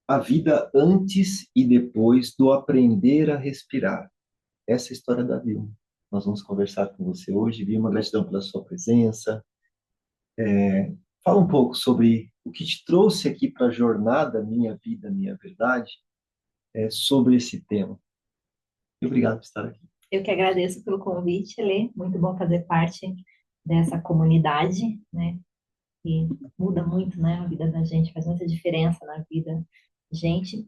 A vida antes e depois do aprender a respirar. Essa é a história da Vilma. Nós vamos conversar com você hoje. Vilma, gratidão pela sua presença. Fala um pouco sobre o que te trouxe aqui para a jornada Minha Vida, Minha Verdade, sobre esse tema. E obrigado por estar aqui. Eu que agradeço pelo convite, Lê. Muito bom fazer parte dessa comunidade, né? Que muda muito, né, a vida da gente, faz muita diferença na vida da gente.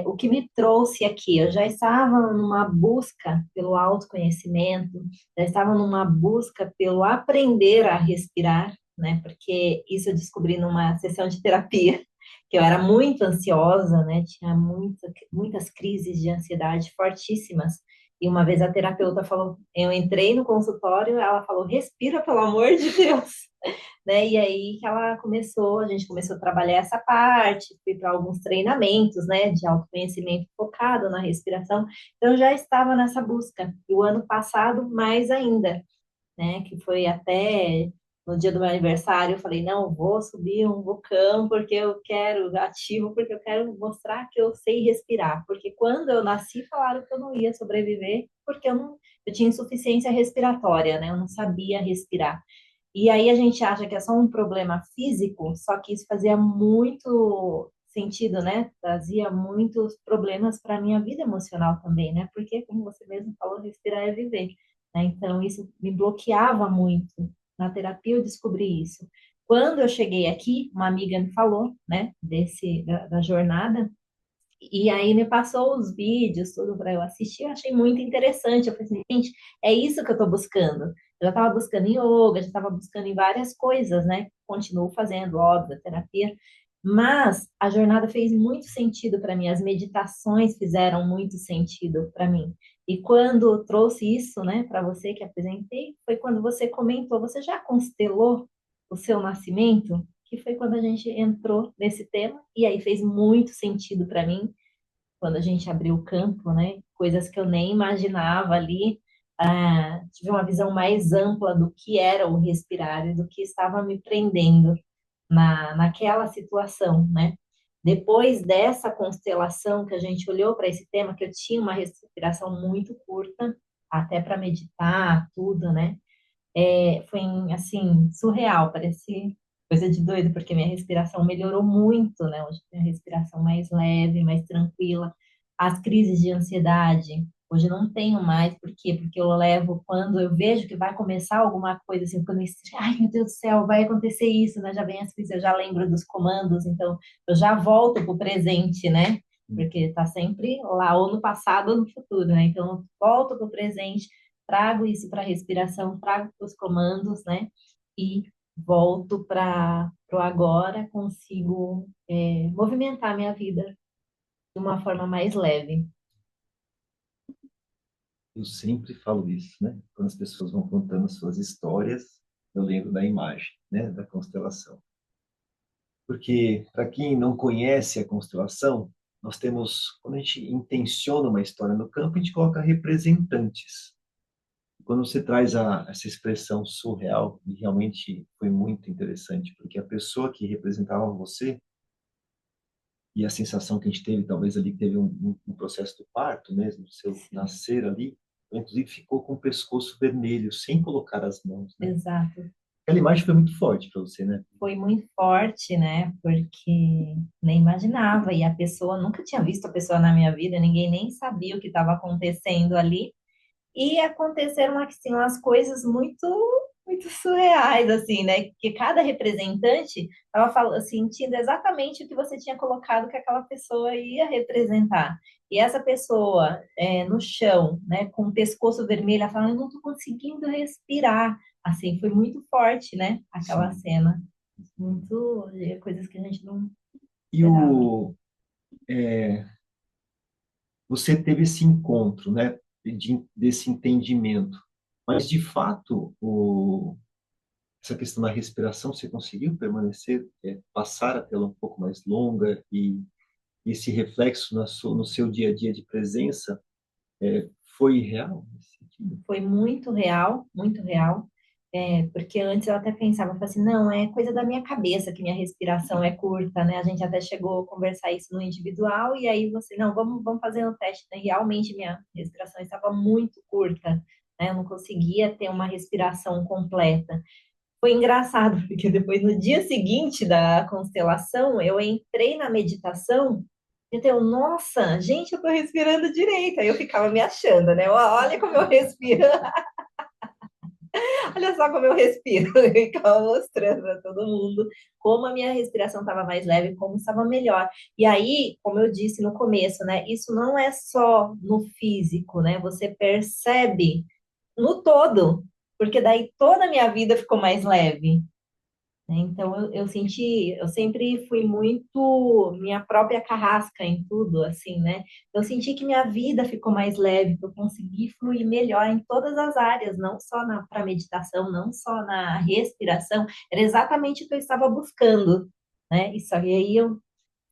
O que me trouxe aqui, eu já estava numa busca pelo autoconhecimento, já estava numa busca pelo aprender a respirar, né? Porque isso eu descobri numa sessão de terapia, que eu era muito ansiosa, né? Tinha muitas crises de ansiedade fortíssimas. E uma vez a terapeuta falou, eu entrei no consultório, ela falou, respira, pelo amor de Deus, né? E aí que ela começou, a gente começou a trabalhar essa parte, fui para alguns treinamentos, né, de autoconhecimento focado na respiração. Então eu já estava nessa busca. E o ano passado mais ainda, né, que foi até no dia do meu aniversário, eu falei, não, vou subir um vulcão porque eu quero ativo, porque eu quero mostrar que eu sei respirar, porque quando eu nasci falaram que eu não ia sobreviver, porque eu tinha insuficiência respiratória, né? Eu não sabia respirar. E aí a gente acha que é só um problema físico, só que isso fazia muito sentido, né? Trazia muitos problemas para a minha vida emocional também, né? Porque, como você mesmo falou, respirar é viver, né? Então, isso me bloqueava muito. Na terapia eu descobri isso. Quando eu cheguei aqui, uma amiga me falou, né, da jornada, e aí me passou os vídeos, tudo para eu assistir, eu achei muito interessante. Eu falei assim, gente, é isso que eu estou buscando. Eu já estava buscando em yoga, já estava buscando em várias coisas, né? Continuo fazendo, óbvio, a terapia. Mas a jornada fez muito sentido para mim, as meditações fizeram muito sentido para mim. E quando trouxe isso, né, para você que apresentei, foi quando você comentou, você já constelou o seu nascimento? Que foi quando a gente entrou nesse tema, e aí fez muito sentido para mim, quando a gente abriu o campo, né? Coisas que eu nem imaginava ali. Tive uma visão mais ampla do que era o respirar e do que estava me prendendo naquela situação, né? Depois dessa constelação que a gente olhou para esse tema, que eu tinha uma respiração muito curta, até para meditar, tudo, né? Foi assim, surreal, parecia coisa de doido, porque minha respiração melhorou muito, né? Hoje minha respiração mais leve, mais tranquila. As crises de ansiedade, hoje não tenho mais, por quê? Porque eu levo, quando eu vejo que vai começar alguma coisa assim, quando eu, ai meu Deus do céu, vai acontecer isso, né? Já vem as crises, eu já lembro dos comandos, então eu já volto para o presente, né? Porque está sempre lá, ou no passado ou no futuro, né? Então eu volto para o presente, trago isso para a respiração, trago para os comandos, né? E volto para o agora, consigo movimentar minha vida de uma forma mais leve. Eu sempre falo isso, né? Quando as pessoas vão contando suas histórias, eu lembro da imagem, né? Da constelação. Porque, para quem não conhece a constelação, nós temos, quando a gente intenciona uma história no campo, a gente coloca representantes. Quando você traz essa expressão surreal, e realmente foi muito interessante, porque a pessoa que representava você, e a sensação que a gente teve, talvez ali, que teve um processo do parto mesmo, do seu Sim, nascer ali, inclusive ficou com o pescoço vermelho, sem colocar as mãos, né? exato. Aquela imagem foi muito forte para você, né? Foi muito forte, né? Porque nem imaginava, e a pessoa, nunca tinha visto a pessoa na minha vida, ninguém nem sabia o que estava acontecendo ali. E aconteceram assim umas coisas muito surreais assim, né? Que cada representante estava sentindo exatamente o que você tinha colocado que aquela pessoa ia representar. E essa pessoa no chão, né, com o pescoço vermelho, ela falando, eu não estou conseguindo respirar. Assim, foi muito forte, né? Aquela Sim. cena. Muito coisas que a gente não E esperava. você teve esse encontro, né? Desse entendimento. Mas, de fato, essa questão da respiração, você conseguiu permanecer, passar a tela um pouco mais longa e esse reflexo no seu dia a dia de presença foi real nesse sentido? Foi muito real, muito real. Porque antes eu até pensava, falava assim, não, é coisa da minha cabeça que minha respiração é curta, né? A gente até chegou a conversar isso no individual, e aí você, não, vamos fazer um teste, né? Realmente minha respiração estava muito curta, né? Eu não conseguia ter uma respiração completa. Foi engraçado, porque depois, no dia seguinte da constelação, eu entrei na meditação, então, nossa, gente, eu tô respirando direito. Aí eu ficava me achando, né? Olha como eu respiro. Olha só como eu respiro. Eu ficava mostrando para todo mundo como a minha respiração estava mais leve, como estava melhor. E aí, como eu disse no começo, né? Isso não é só no físico, né? Você percebe no todo, porque daí toda a minha vida ficou mais leve, né? Então, eu senti, eu sempre fui muito minha própria carrasca em tudo, assim, né? Eu senti que minha vida ficou mais leve, que eu consegui fluir melhor em todas as áreas, não só na para meditação, não só na respiração, era exatamente o que eu estava buscando, né? Isso aí eu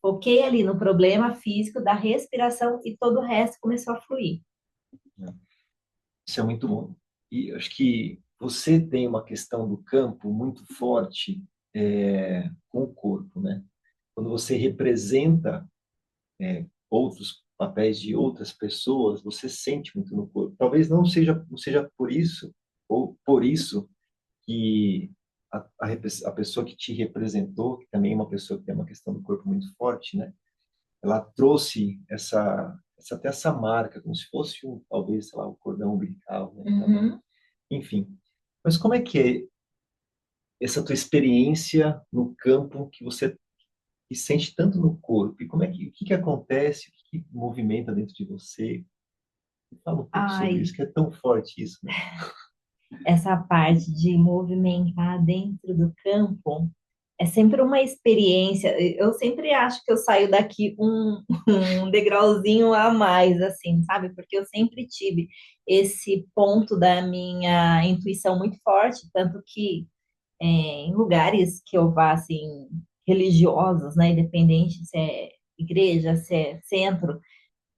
foquei ali no problema físico da respiração e todo o resto começou a fluir. Né? Isso é muito bom. E acho que você tem uma questão do campo muito forte com o corpo, né? Quando você representa outros papéis de outras pessoas, você sente muito no corpo. Talvez não seja por isso, ou por isso, que a pessoa que te representou, que também é uma pessoa que tem uma questão do corpo muito forte, né? Ela trouxe até essa marca, como se fosse talvez, sei lá, um cordão umbilical, né, na mão. Uhum. Enfim. Mas como é que é essa tua experiência no campo que você que sente tanto no corpo? E como é o que acontece? O que movimenta dentro de você? Fala um pouco sobre Ai, isso, que é tão forte isso, né? essa parte de movimentar dentro do campo é sempre uma experiência. Eu sempre acho que eu saio daqui um degrauzinho a mais, assim, sabe? Porque eu sempre tive esse ponto da minha intuição muito forte, tanto que em lugares que eu vá, assim, religiosos, né? Independente se é igreja, se é centro,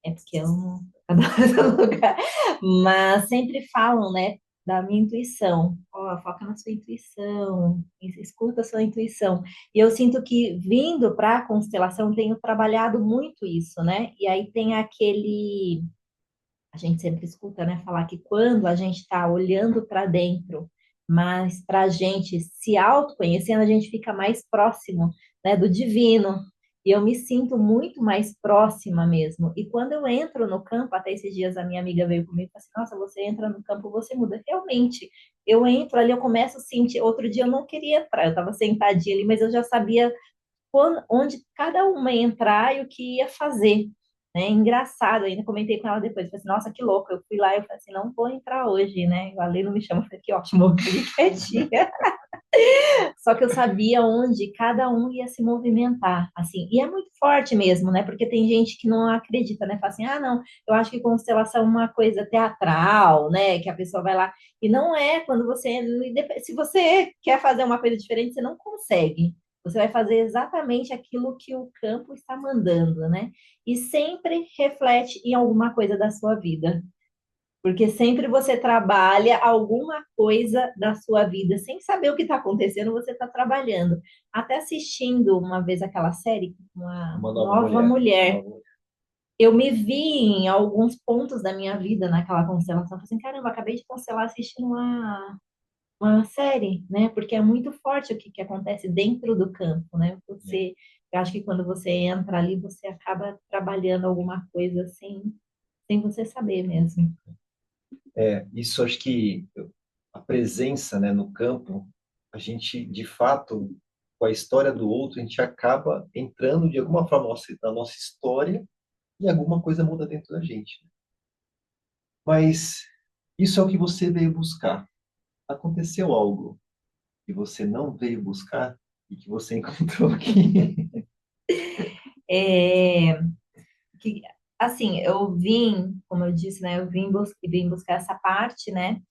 é porque eu não adoro lugar. Mas sempre falam, né, da minha intuição. Ó, foca na sua intuição, escuta a sua intuição. E eu sinto que vindo para a constelação tenho trabalhado muito isso, né? E aí tem aquele, a gente sempre escuta, né, falar que quando a gente está olhando para dentro, mas para a gente se autoconhecendo, a gente fica mais próximo, né, do divino. E eu me sinto muito mais próxima mesmo. E quando eu entro no campo, até esses dias a minha amiga veio comigo e falou assim: Nossa, você entra no campo, você muda. Realmente, eu entro ali, eu começo a sentir. Outro dia eu não queria entrar, eu estava sentadinha ali, mas eu já sabia onde cada uma ia entrar e o que ia fazer. Né? Engraçado, eu ainda comentei com ela depois, falei assim, nossa, que louco, eu fui lá e eu falei assim, não vou entrar hoje, né? A Lê não me chama, eu falei, que ótimo, eu fiquei quietinha. Só que eu sabia onde cada um ia se movimentar, assim, e é muito forte mesmo, né? Porque tem gente que não acredita, né? Fala assim, ah, não, eu acho que constelação é uma coisa teatral, né? Que a pessoa vai lá, e não é quando você, se você quer fazer uma coisa diferente, você não consegue. Você vai fazer exatamente aquilo que o campo está mandando, né? E sempre reflete em alguma coisa da sua vida. Porque sempre você trabalha alguma coisa da sua vida, sem saber o que está acontecendo, você está trabalhando. Até assistindo uma vez aquela série, uma Uma nova nova mulher. Uma mulher, nova mulher. eu me vi em alguns pontos da minha vida naquela constelação. Eu falei assim, caramba, acabei de constelar assistindo uma série, né? Porque é muito forte o que acontece dentro do campo, né? É. Eu acho que quando você entra ali, você acaba trabalhando alguma coisa sem você saber mesmo. Isso acho que a presença, né, no campo, a gente, de fato, com a história do outro, a gente acaba entrando de alguma forma na nossa história e alguma coisa muda dentro da gente. Mas isso é o que você veio buscar. Aconteceu algo que você não veio buscar e que você encontrou aqui. É, que, assim, eu vim, como eu disse, né, vim buscar essa parte, né,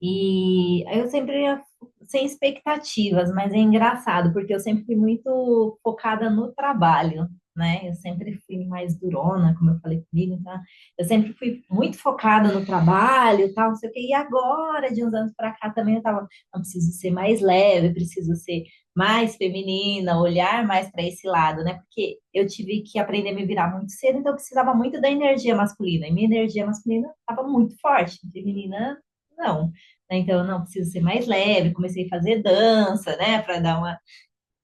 e eu sempre ia sem expectativas, mas é engraçado, porque eu sempre fui muito focada no trabalho, né? Eu sempre fui mais durona, como eu falei comigo, tá? Eu sempre fui muito focada no trabalho e tal, não sei o quê. E agora, de uns anos para cá, também eu tava, não preciso ser mais leve, preciso ser mais feminina, olhar mais para esse lado, né? Porque eu tive que aprender a me virar muito cedo, então eu precisava muito da energia masculina. E minha energia masculina estava muito forte, feminina, não. Né? Então, eu não preciso ser mais leve, comecei a fazer dança, né? Para dar uma.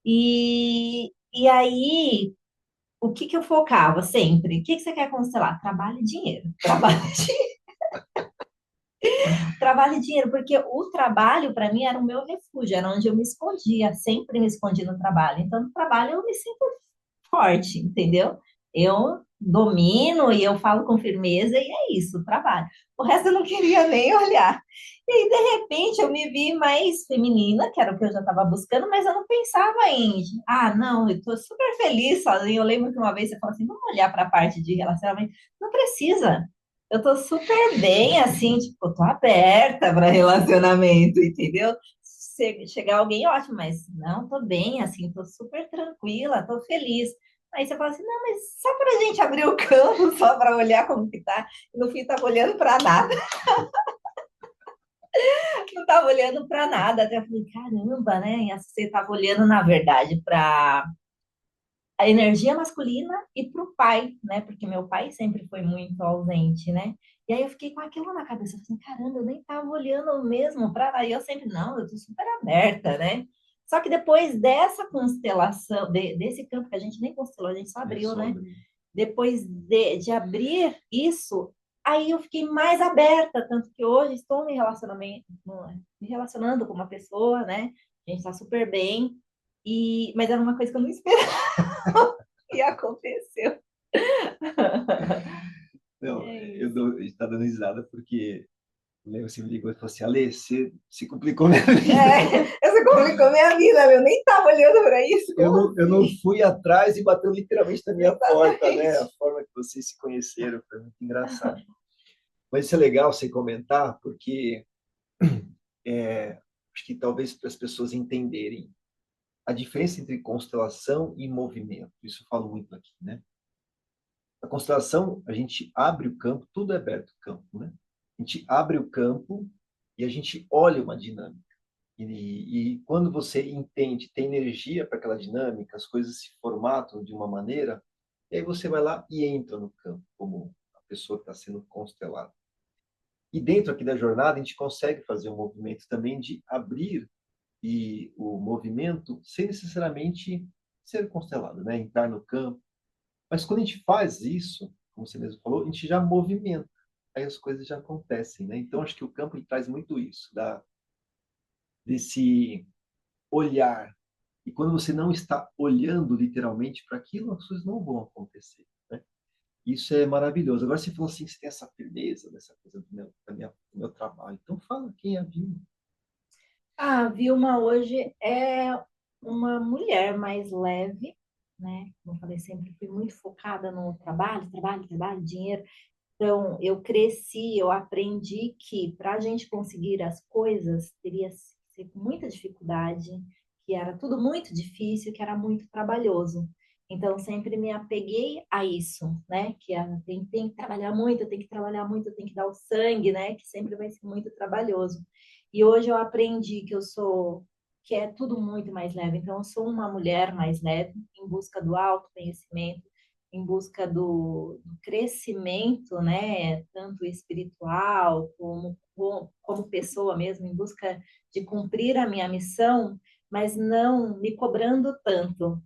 E aí, o que que eu focava sempre? O que que você quer constelar? Trabalho e dinheiro. Trabalho, trabalho e dinheiro, porque o trabalho, para mim, era o meu refúgio, era onde eu me escondia, sempre me escondi no trabalho. Então, no trabalho, eu me sinto forte, entendeu? Eu domino e eu falo com firmeza e é isso, trabalho. O resto eu não queria nem olhar. E aí, de repente, eu me vi mais feminina, que era o que eu já estava buscando, mas eu não pensava em, não, eu estou super feliz sozinha. Eu lembro que uma vez você falou assim, vamos olhar para a parte de relacionamento. Não precisa. Eu tô super bem, assim, tipo, eu tô aberta para relacionamento, entendeu? Chegar alguém, ótimo, mas não, tô bem, assim, tô super tranquila, tô feliz. Aí você fala assim, não, mas só para a gente abrir o campo, só para olhar como que tá. E no fim, tava olhando para nada, não tava olhando para nada. Até eu falei, caramba, né? E assim, você tava olhando, na verdade, para a energia masculina e para o pai, né? Porque meu pai sempre foi muito ausente, né? E aí eu fiquei com aquilo na cabeça, assim, caramba, eu nem tava olhando mesmo para aí eu sempre, não, eu tô super aberta, né? Só que depois dessa constelação, desse campo que a gente nem constelou, a gente só É abriu, né? sobre. Depois de abrir isso, aí eu fiquei mais aberta, tanto que hoje estou me relacionando com uma pessoa, né? A gente está super bem, mas era uma coisa que eu não esperava e aconteceu. Não, É eu isso. dou, está dando risada porque o Leo se me ligou e falou assim, Ale, você se complicou minha vida. Essa complicou minha vida, eu nem estava olhando para isso, como Eu não assim? fui atrás e bateu literalmente na minha porta, né? A Exatamente. forma que vocês se conheceram foi muito engraçado. Mas isso é legal você comentar, porque acho que talvez para as pessoas entenderem a diferença entre constelação e movimento. Isso eu falo muito aqui, né? A constelação, a gente abre o campo, tudo é aberto o campo, né? A gente abre o campo e a gente olha uma dinâmica. E quando você entende, tem energia para aquela dinâmica, as coisas se formatam de uma maneira, e aí você vai lá e entra no campo, como a pessoa que está sendo constelada. E dentro aqui da jornada, a gente consegue fazer um movimento também de abrir o movimento sem necessariamente ser constelado, né? Entrar no campo. Mas quando a gente faz isso, como você mesmo falou, a gente já movimenta. Aí as coisas já acontecem, né? Então acho que o campo ele traz muito isso, desse olhar. E quando você não está olhando literalmente para aquilo, as coisas não vão acontecer, né? Isso é maravilhoso. Agora você falou assim, você tem essa firmeza dessa coisa do meu trabalho. Então fala quem é a Vilma. A Vilma hoje é uma mulher mais leve, né? Como eu falei, sempre fui muito focada no trabalho, trabalho, trabalho, dinheiro. Então, eu cresci, eu aprendi que para a gente conseguir as coisas, teria que ser com muita dificuldade, que era tudo muito difícil, que era muito trabalhoso. Então, sempre me apeguei a isso, né? Tem que trabalhar muito, tem que trabalhar muito, tem que dar o sangue, né? Que sempre vai ser muito trabalhoso. E hoje eu aprendi que é tudo muito mais leve. Então, eu sou uma mulher mais leve, em busca do autoconhecimento, em busca do crescimento, né, tanto espiritual como pessoa mesmo, em busca de cumprir a minha missão, mas não me cobrando tanto.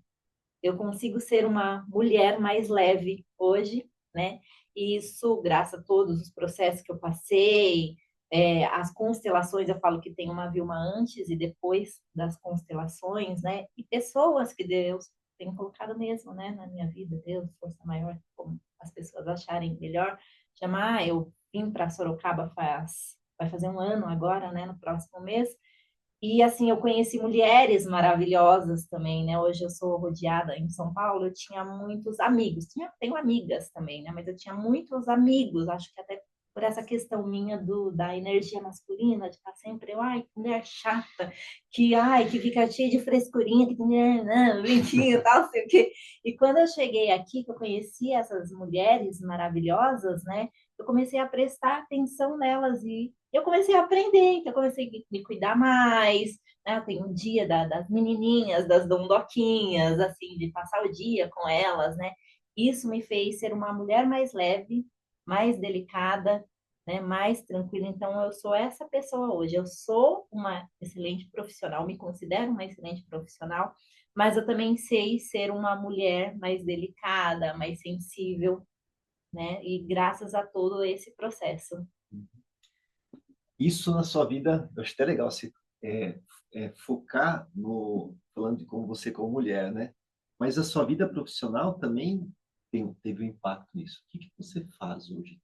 Eu consigo ser uma mulher mais leve hoje, né? E isso, graças a todos os processos que eu passei, as constelações, eu falo que tem uma Vilma antes e depois das constelações, né? E pessoas que Deus tem colocado mesmo, né, na minha vida, Deus, força maior, como as pessoas acharem melhor chamar. Eu vim para Sorocaba vai fazer um ano agora, né, no próximo mês. E assim, eu conheci mulheres maravilhosas também, né? Hoje eu sou rodeada em São Paulo, eu tinha muitos amigos, tenho amigas também, né? Mas eu tinha muitos amigos, acho que até por essa questão minha da energia masculina, de estar sempre, ai, que mulher chata, que fica cheia de frescurinha, que não, bonitinho, tal, sei o quê. E quando eu cheguei aqui, que eu conheci essas mulheres maravilhosas, né, eu comecei a prestar atenção nelas e eu comecei a aprender, então eu comecei a me cuidar mais, né, tem um dia das menininhas, das dondoquinhas, assim, de passar o dia com elas, né, isso me fez ser uma mulher mais leve, mais delicada, né, mais tranquila. Então, eu sou essa pessoa hoje. Eu sou uma excelente profissional, me considero uma excelente profissional, mas eu também sei ser uma mulher mais delicada, mais sensível, né? E graças a todo esse processo. Isso na sua vida, eu acho até legal você focar no, falando de como você como mulher, né? Mas a sua vida profissional também teve um impacto nisso. O que que você faz hoje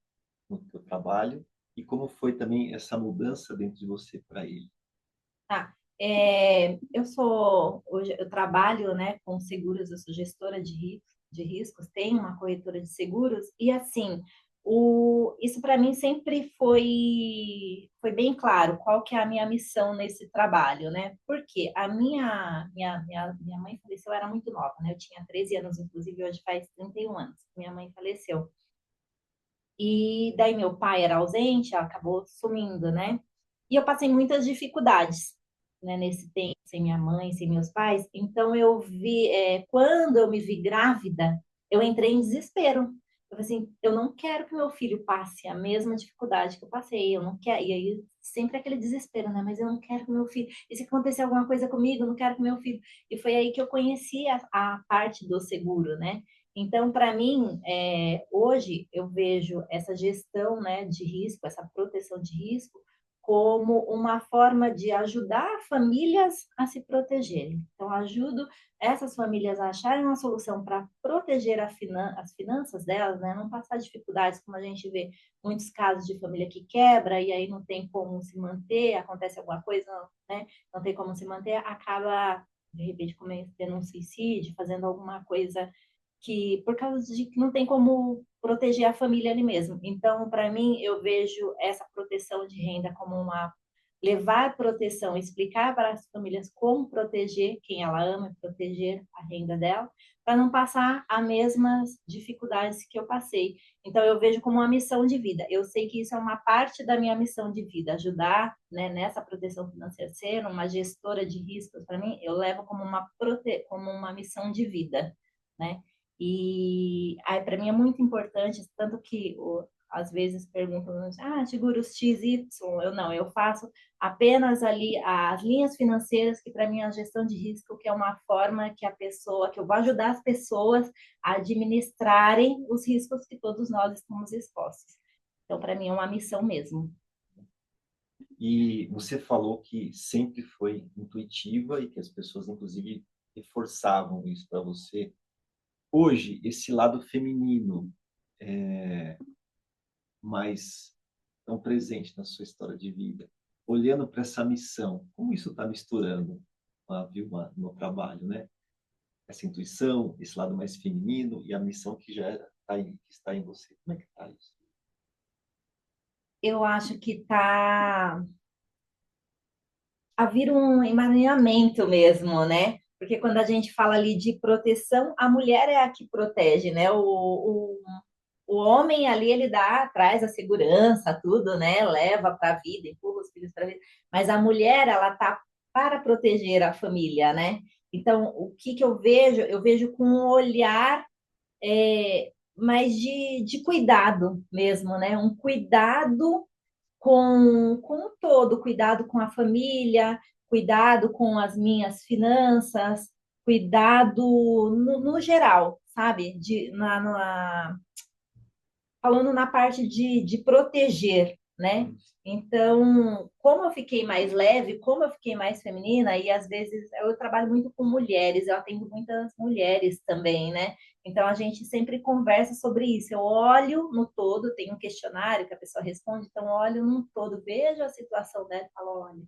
no seu trabalho e como foi também essa mudança dentro de você para ele? Tá. Hoje eu trabalho, né, com seguros, eu sou gestora de riscos, tenho uma corretora de seguros, e assim, isso para mim sempre foi bem claro qual que é a minha missão nesse trabalho, né? Porque a minha mãe faleceu, eu era muito nova, né? Eu tinha 13 anos, inclusive hoje faz 31 anos, que minha mãe faleceu. E daí meu pai era ausente, ela acabou sumindo, né? E eu passei muitas dificuldades, né, nesse tempo, sem minha mãe, sem meus pais. Então quando eu me vi grávida, eu entrei em desespero. Eu falei assim, eu não quero que meu filho passe a mesma dificuldade que eu passei, eu não quero. E aí sempre aquele desespero, né? Mas eu não quero que meu filho. E se acontecer alguma coisa comigo, eu não quero que meu filho. E foi aí que eu conheci a parte do seguro, né? Então, para mim, hoje eu vejo essa gestão, né, de risco, essa proteção de risco, como uma forma de ajudar famílias a se protegerem. Então, ajudo essas famílias a acharem uma solução para proteger as finanças delas, né, não passar dificuldades, como a gente vê muitos casos de família que quebra e aí não tem como se manter, acontece alguma coisa, né, não tem como se manter, acaba de repente cometendo um suicídio, fazendo alguma coisa que por causa de que não tem como proteger a família ali mesmo. Então, para mim, eu vejo essa proteção de renda como uma levar proteção, explicar para as famílias como proteger quem ela ama, proteger a renda dela, para não passar as mesmas dificuldades que eu passei. Então, eu vejo como uma missão de vida. Eu sei que isso é uma parte da minha missão de vida, ajudar, né, nessa proteção financeira, ser uma gestora de riscos, para mim, eu levo como uma missão de vida, né? E para mim é muito importante, tanto que às vezes perguntam, seguros XY, eu não, eu faço apenas ali as linhas financeiras, que para mim é a gestão de risco, que é uma forma que eu vou ajudar as pessoas a administrarem os riscos que todos nós estamos expostos. Então, para mim é uma missão mesmo. E você falou que sempre foi intuitiva e que as pessoas, inclusive, reforçavam isso para você. Hoje, esse lado feminino é mais tão presente na sua história de vida, olhando para essa missão, como isso está misturando a Vilma no trabalho, né? Essa intuição, esse lado mais feminino e a missão que já era, que está em você. Como é que está isso? Eu acho que está a vir um emaranhamento mesmo, né? Porque quando a gente fala ali de proteção, a mulher é a que protege, né? O homem ali, ele dá, traz a segurança, tudo, né? Leva para a vida, empurra os filhos para a vida. Mas a mulher, ela tá para proteger a família, né? Então, o que que eu vejo? Eu vejo com um olhar mais de cuidado mesmo, né? Um cuidado com o todo, cuidado com a família, cuidado com as minhas finanças, cuidado no geral, sabe? Falando na parte de proteger, né? Então, como eu fiquei mais leve, como eu fiquei mais feminina, e às vezes eu trabalho muito com mulheres, eu atendo muitas mulheres também, né? Então a gente sempre conversa sobre isso. Eu olho no todo, tem um questionário que a pessoa responde, então eu olho no todo, vejo a situação dela e falo, olha,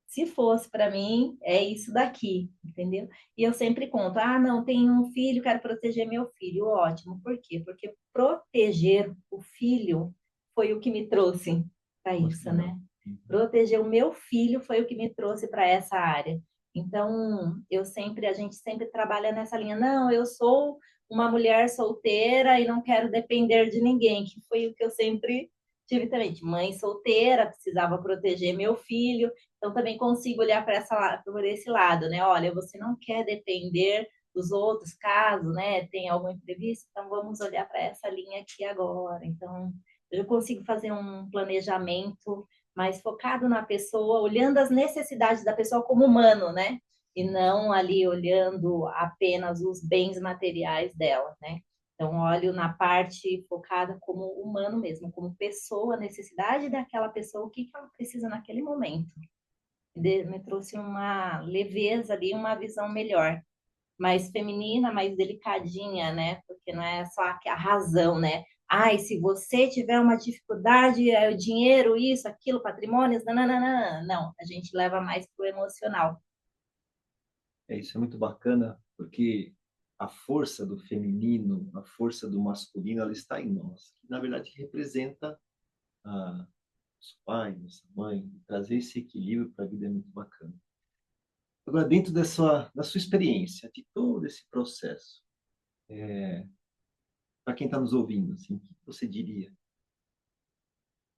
se fosse para mim, é isso daqui, entendeu? E eu sempre conto, não, tenho um filho, quero proteger meu filho. Ótimo. Por quê? Porque proteger o filho foi o que me trouxe para Nossa, que isso, legal. né? Uhum. Proteger o meu filho foi o que me trouxe para essa área. Então, a gente sempre trabalha nessa linha. Não, eu sou uma mulher solteira e não quero depender de ninguém, que foi o que eu sempre tive também, de mãe solteira, precisava proteger meu filho. Então, também consigo olhar para por esse lado, né? Olha, você não quer depender dos outros casos, né? Tem algum imprevisto, então vamos olhar para essa linha aqui agora. Então, eu consigo fazer um planejamento mais focado na pessoa, olhando as necessidades da pessoa como humano, né? E não ali olhando apenas os bens materiais dela, né? Então, olho na parte focada como humano mesmo, como pessoa, a necessidade daquela pessoa, o que que ela precisa naquele momento. Me trouxe uma leveza ali, uma visão melhor, mais feminina, mais delicadinha, né? Porque não é só a razão, né? Ai, se você tiver uma dificuldade, é o dinheiro, isso, aquilo, patrimônios, nananana. Não, a gente leva mais pro emocional. Isso é muito bacana, porque a força do feminino, a força do masculino, ela está em nós. Que, na verdade, representa a nosso pai, nossa mãe. Trazer esse equilíbrio para a vida é muito bacana. Agora, dentro da sua experiência, de todo esse processo, para quem está nos ouvindo, assim, o que você diria?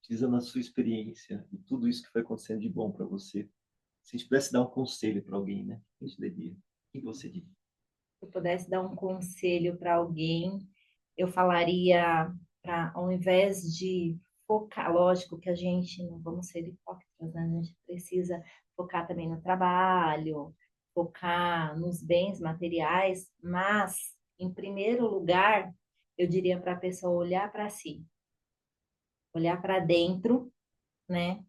Utilizando a sua experiência e tudo isso que foi acontecendo de bom para você, se a gente pudesse dar um conselho para alguém, né? O que a gente diria? O que você diria? Se eu pudesse dar um conselho para alguém, eu falaria para, ao invés de focar, lógico que a gente não vamos ser hipócritas, né? A gente precisa focar também no trabalho, focar nos bens materiais, mas, em primeiro lugar, eu diria para a pessoa olhar para si, olhar para dentro, né?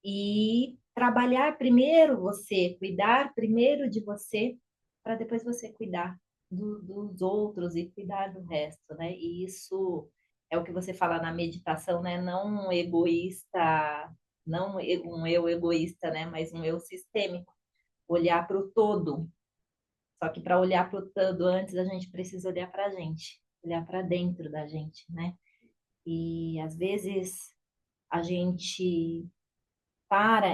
E trabalhar primeiro você, cuidar primeiro de você, para depois você cuidar dos outros e cuidar do resto, né? E isso é o que você fala na meditação, né? Não um egoísta, não um eu egoísta, né? Mas um eu sistêmico, olhar para o todo. Só que para olhar para o todo antes, a gente precisa olhar para a gente, olhar para dentro da gente, né? E às vezes a gente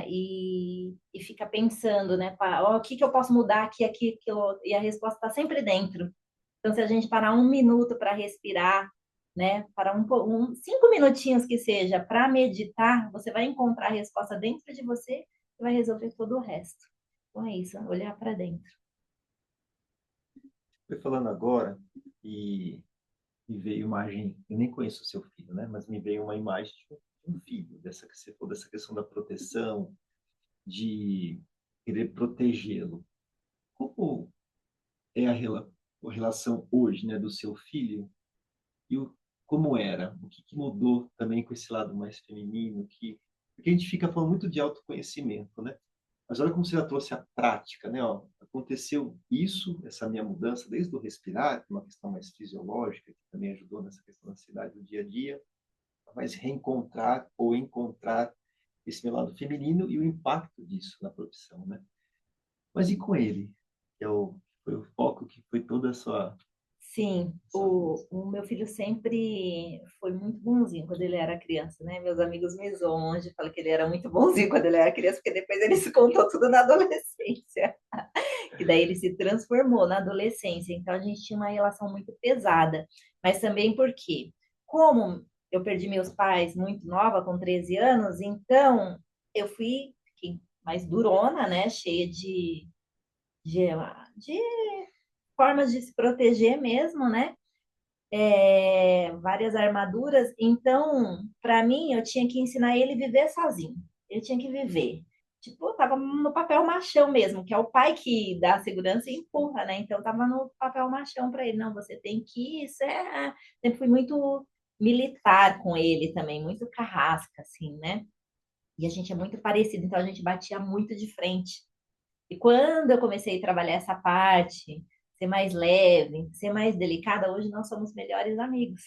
e fica pensando, né? Ó, o que que eu posso mudar aqui, aquilo, e a resposta está sempre dentro. Então, se a gente parar um minuto para respirar, né? Para 5 minutinhos que seja para meditar, você vai encontrar a resposta dentro de você e vai resolver todo o resto. Então é isso, olhar para dentro. Foi falando agora e me veio imagem, eu nem conheço o seu filho, né? Mas me veio uma imagem de um filho, dessa que você falou, dessa questão da proteção, de querer protegê-lo. Como é a relação hoje, né, do seu filho e como era? O que, que mudou também com esse lado mais feminino? Porque a gente fica falando muito de autoconhecimento, né? Mas olha como você já trouxe a prática, né? Ó, aconteceu isso, essa minha mudança, desde o respirar, que é uma questão mais fisiológica, que também ajudou nessa questão da ansiedade do dia a dia, mas reencontrar ou encontrar esse meu lado feminino e o impacto disso na profissão, né? Mas e com ele? Que é foi o foco que foi toda Sim, essa o meu filho sempre foi muito bonzinho quando ele era criança, né? Meus amigos me zoam hoje, falam que ele era muito bonzinho quando ele era criança, porque depois ele se contou tudo na adolescência. Que daí ele se transformou na adolescência. Então a gente tinha uma relação muito pesada. Mas também porque, como eu perdi meus pais muito nova, com 13 anos, então fiquei mais durona, né? Cheia de, de formas de se proteger mesmo, né? Várias armaduras. Então, para mim, eu tinha que ensinar ele a viver sozinho. Ele tinha que viver. Tipo, eu tava no papel machão mesmo, que é o pai que dá segurança e empurra, né? Então, eu tava no papel machão para ele. Não, você tem que ir. Isso é... Sempre fui muito militar com ele também, muito carrasca, assim, né? E a gente é muito parecido, então a gente batia muito de frente. E quando eu comecei a trabalhar essa parte, ser mais leve, ser mais delicada, hoje nós somos melhores amigos.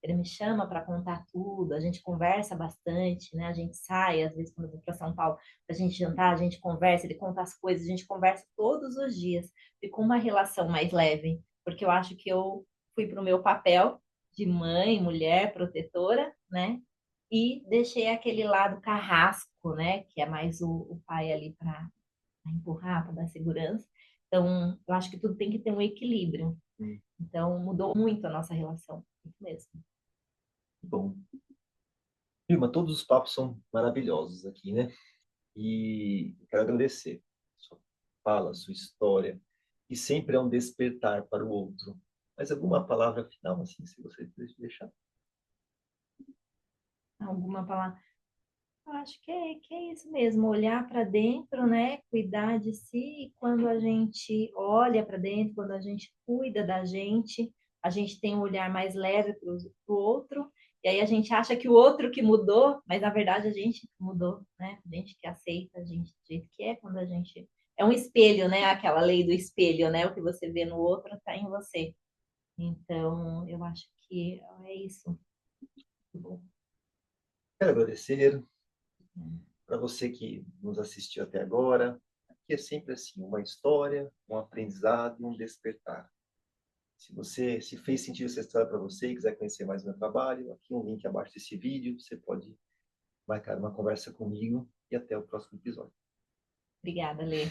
Ele me chama para contar tudo, a gente conversa bastante, né? A gente sai, às vezes, quando eu vou para São Paulo, para a gente jantar, a gente conversa, ele conta as coisas, a gente conversa todos os dias. Ficou uma relação mais leve, porque eu acho que eu fui para o meu papel de mãe, mulher, protetora, né? e deixei aquele lado carrasco, né? Que é mais o pai ali para empurrar, para dar segurança. Então, eu acho que tudo tem que ter um equilíbrio. Hum, Então, mudou muito a nossa relação, muito mesmo. bom. Vilma, todos os papos são maravilhosos aqui, né? E quero agradecer sua fala, sua história, e sempre é um despertar para o outro. Mas alguma palavra final, assim, se você deixar? Alguma palavra? Eu acho que é isso mesmo, olhar para dentro, né? Cuidar de si. E quando a gente olha para dentro, quando a gente cuida da gente, a gente tem um olhar mais leve para o outro. E aí a gente acha que o outro que mudou, mas na verdade a gente que mudou, né? A gente que aceita a gente do jeito que é, quando a gente. É um espelho, né? Aquela lei do espelho, né? O que você vê no outro está em você. Então, eu acho que é isso. Bom, Quero agradecer para você que nos assistiu até agora. Aqui é sempre assim, uma história, um aprendizado e um despertar. Se você se fez sentido essa história para você e quiser conhecer mais meu trabalho, aqui um link abaixo desse vídeo, você pode marcar uma conversa comigo e até o próximo episódio. obrigada, Lê.